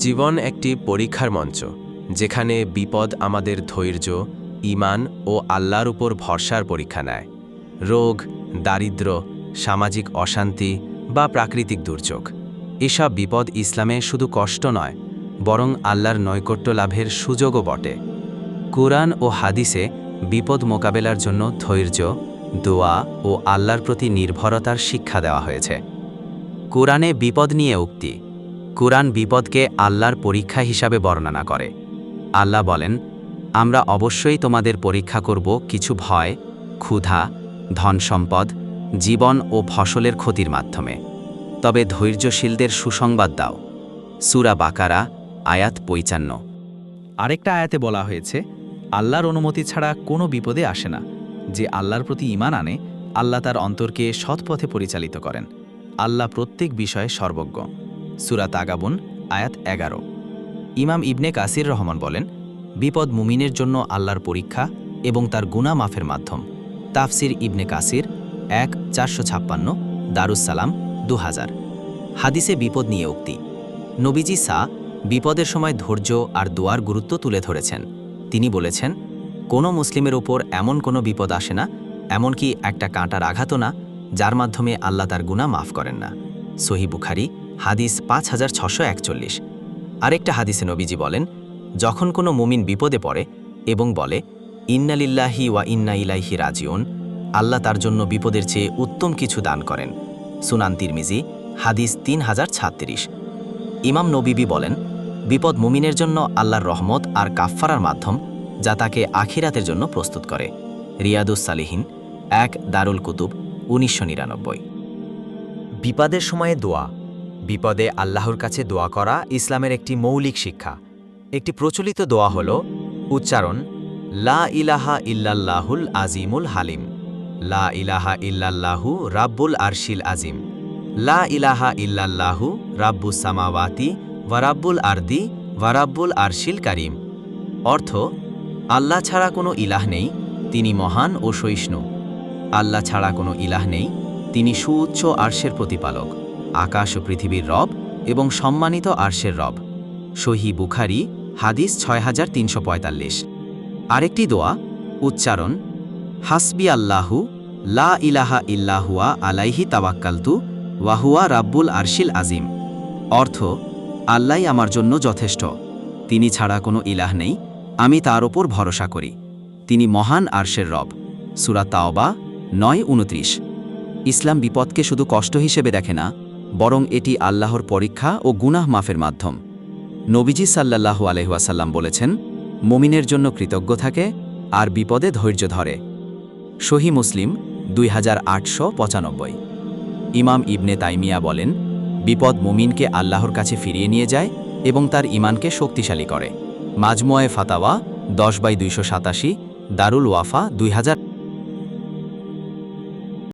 জীবন একটি পরীক্ষার মঞ্চ, যেখানে বিপদ আমাদের ধৈর্য, ঈমান ও আল্লাহর উপর ভরসার পরীক্ষা নেয়। রোগ, দারিদ্র্য, সামাজিক অশান্তি বা প্রাকৃতিক দুর্যোগ, এসব বিপদ ইসলামে শুধু কষ্ট নয়, বরং আল্লাহর নৈকট্য লাভের সুযোগও বটে। কুরআন ও হাদিসে বিপদ মোকাবেলার জন্য ধৈর্য, দোয়া ও আল্লাহর প্রতি নির্ভরতার শিক্ষা দেওয়া হয়েছে। কুরআনে বিপদ নিয়ে উক্তি। কুরআন বিপদকে আল্লাহর পরীক্ষা হিসাবে বর্ণনা করে। আল্লাহ বলেন, আমরা অবশ্যই তোমাদের পরীক্ষা করব কিছু ভয়, ক্ষুধা, ধনসম্পদ, জীবন ও ফসলের ক্ষতির মাধ্যমে। তবে ধৈর্যশীলদের সুসংবাদ দাও। সূরা বাকারা, আয়াত ৫৫। আরেকটা আয়াতে বলা হয়েছে, আল্লাহর অনুমতি ছাড়া কোনো বিপদে আসে না। যে আল্লাহর প্রতি ঈমান আনে, আল্লাহ তার অন্তরকে সৎ পথে পরিচালিত করেন। আল্লাহ প্রত্যেক বিষয়ে সর্বজ্ঞ। সূরা তাগাবুন, আয়াত ১১। ইমাম ইবনে কাসির রহমান বলেন, বিপদ মুমিনের জন্য আল্লাহর পরীক্ষা এবং তার গুনাহ মাফের মাধ্যম। তাফসির ইবনে কাসির ১:৪৫, দারুস সালাম ২০০০। হাদিসে বিপদ নিয়ে উক্তি। নবীজি বিপদের সময় ধৈর্য আর দোয়ার গুরুত্ব তুলে ধরেছেন। তিনি বলেছেন, কোনো মুসলিমের ওপর এমন কোনো বিপদ আসে না, এমনকি একটা কাঁটার আঘাতও না, যার মাধ্যমে আল্লাহ তার গুনাহ মাফ করেন না। সহিহ বুখারী, হাদিস ৫৬৪১। আরেকটা হাদিসে নবীজি বলেন, যখন কোনো মুমিন বিপদে পড়ে এবং বলে, ইন্না লিল্লাহি ওয়া ইন্না ইলাইহি রাজিউন, আল্লাহ তার জন্য বিপদের চেয়ে উত্তম কিছু দান করেন। সুনান তিরমিজি, হাদিস ৩০৩৬। ইমাম নবীবী বলেন, বিপদ মুমিনের জন্য আল্লাহর রহমত আর কাফফারার মাধ্যম, যা তাকে আখিরাতের জন্য প্রস্তুত করে। রিয়াদুস সালিহিন ১, দারুল কুতুব, ১৯৯৯। বিপদের সময়ে দোয়া। বিপদে আল্লাহর কাছে দোয়া করা ইসলামের একটি মৌলিক শিক্ষা। একটি প্রচলিত দোয়া হল উচ্চারণ, লা ইলাহা ইল্লাল্লাহুল আজিমুল হালিম, লা ইলাহা ইল্লাল্লাহু রাব্বুল আরশিল আজিম, লা ইলাহা ইল্লাল্লাহু রাব্বুস সামাওয়াতি ওয়া রাব্বুল আরদি ওয়া রাব্বুল আরশিল কারিম। অর্থ, আল্লাহ ছাড়া কোনো ইলাহ নেই, তিনি মহান ও সহিষ্ণু। আল্লাহ ছাড়া কোনো ইলাহ নেই, তিনি সুউচ্চ আরশের প্রতিপালক, আকাশ ও পৃথিবীর রব এবং সম্মানিত আরশের রব। সহিহ বুখারী, হাদিস ৬৩৪৫। আরেকটি দোয়া, উচ্চারণ, হাসবি আল্লাহু লা ইলাহা ইল্লাহুয়া আলাইহি তাওয়াক্কালতু ওয়া হুয়া রাব্বুল আরশিল আজিম। অর্থ, আল্লাহই আমার জন্য যথেষ্ট, তিনি ছাড়া কোনো ইলাহ নেই, আমি তার ওপর ভরসা করি, তিনি মহান আরশের রব। সূরা তাওবা ৯:২৯। ইসলাম বিপদকে শুধু কষ্ট হিসেবে দেখে না, বরং এটি আল্লাহর পরীক্ষা ও গুনাহ মাফের মাধ্যম। নবীজি সাল্লাল্লাহু আলাইহি ওয়াসাল্লাম বলেছেন, মুমিনের জন্য কৃতজ্ঞ থাকে আর বিপদে ধৈর্য ধরে। সহিহ মুসলিম ২৮৯৫। ইমাম ইবনে তাইমিয়া বলেন, বিপদ মুমিনকে আল্লাহর কাছে ফিরিয়ে নিয়ে যায় এবং তার ঈমানকে শক্তিশালী করে। মাজমুয়ে ফাতাওয়া ১০/২৮৭, দারুল ওয়াফা ২০০০।